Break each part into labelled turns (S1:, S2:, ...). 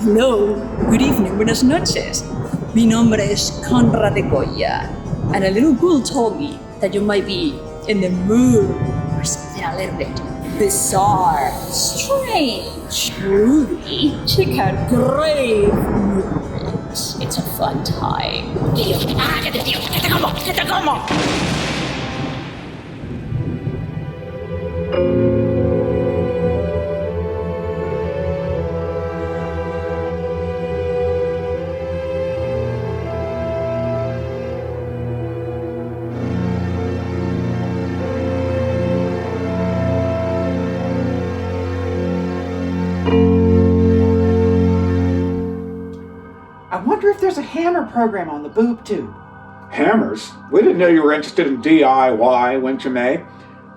S1: Hello, good evening, buenas noches. Mi nombre es Conrad de Goya, and a little ghoul told me that you might be in the mood for something a little bit bizarre, strange, groovy. Check out grave movements. It's a fun time. Get the combo!
S2: I wonder if there's a hammer program on the boob tube.
S3: Hammers? We didn't know you were interested in DIY, wouldn't you, May?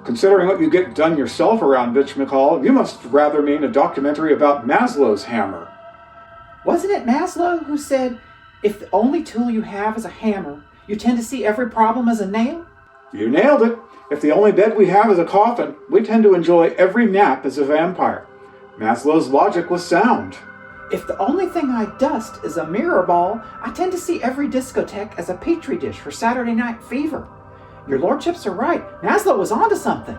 S3: Considering what you get done yourself around Bitch McCall, you must rather mean a documentary about Maslow's hammer.
S2: Wasn't it Maslow who said, if the only tool you have is a hammer, you tend to see every problem as a nail?
S3: You nailed it. If the only bed we have is a coffin, we tend to enjoy every nap as a vampire. Maslow's logic was sound.
S2: If the only thing I dust is a mirror ball, I tend to see every discotheque as a petri dish for Saturday Night Fever. Your lordships are right. Maslow was onto something.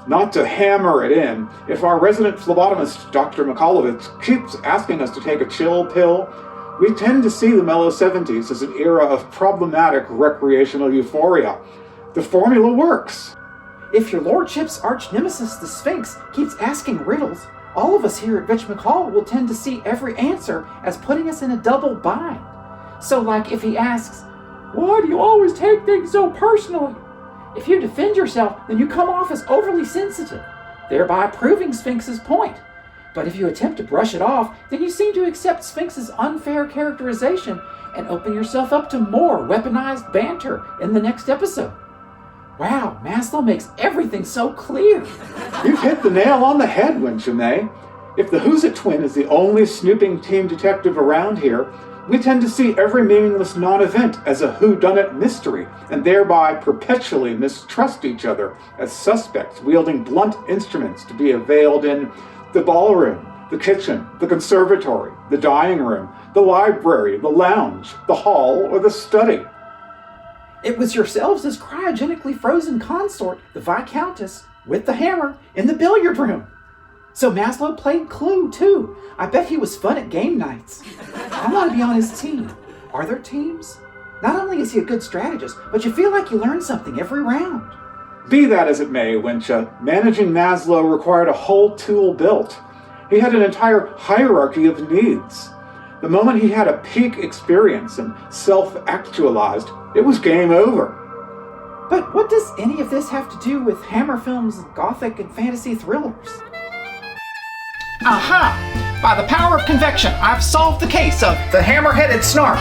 S3: Not to hammer it in, if our resident phlebotomist, Dr. Mikalovich, keeps asking us to take a chill pill, we tend to see the mellow 70s as an era of problematic recreational euphoria. The formula works.
S2: If your lordship's arch-nemesis, the Sphinx, keeps asking riddles, all of us here at Bitch McCall will tend to see every answer as putting us in a double bind. So like if he asks, why do you always take things so personally? If you defend yourself, then you come off as overly sensitive, thereby proving Sphinx's point. But if you attempt to brush it off, then you seem to accept Sphinx's unfair characterization and open yourself up to more weaponized banter in the next episode. Wow, Maslow makes everything so clear.
S3: You've hit the nail on the head, wouldn't you, May? If the Who's It twin is the only snooping team detective around here, we tend to see every meaningless non-event as a whodunit mystery, and thereby perpetually mistrust each other as suspects wielding blunt instruments to be availed in the ballroom, the kitchen, the conservatory, the dining room, the library, the lounge, the hall, or the study.
S2: It was yourselves' cryogenically frozen consort, the Viscountess, with the hammer, in the billiard room. So Maslow played Clue, too. I bet he was fun at game nights. I want to be on his team. Are there teams? Not only is he a good strategist, but you feel like you learn something every round.
S3: Be that as it may, Wincha, managing Maslow required a whole tool belt. He had an entire hierarchy of needs. The moment he had a peak experience and self-actualized, it was game over.
S2: But what does any of this have to do with Hammer Films' Gothic and fantasy thrillers?
S4: Aha! By the power of convection, I've solved the case of the hammer-headed Snark.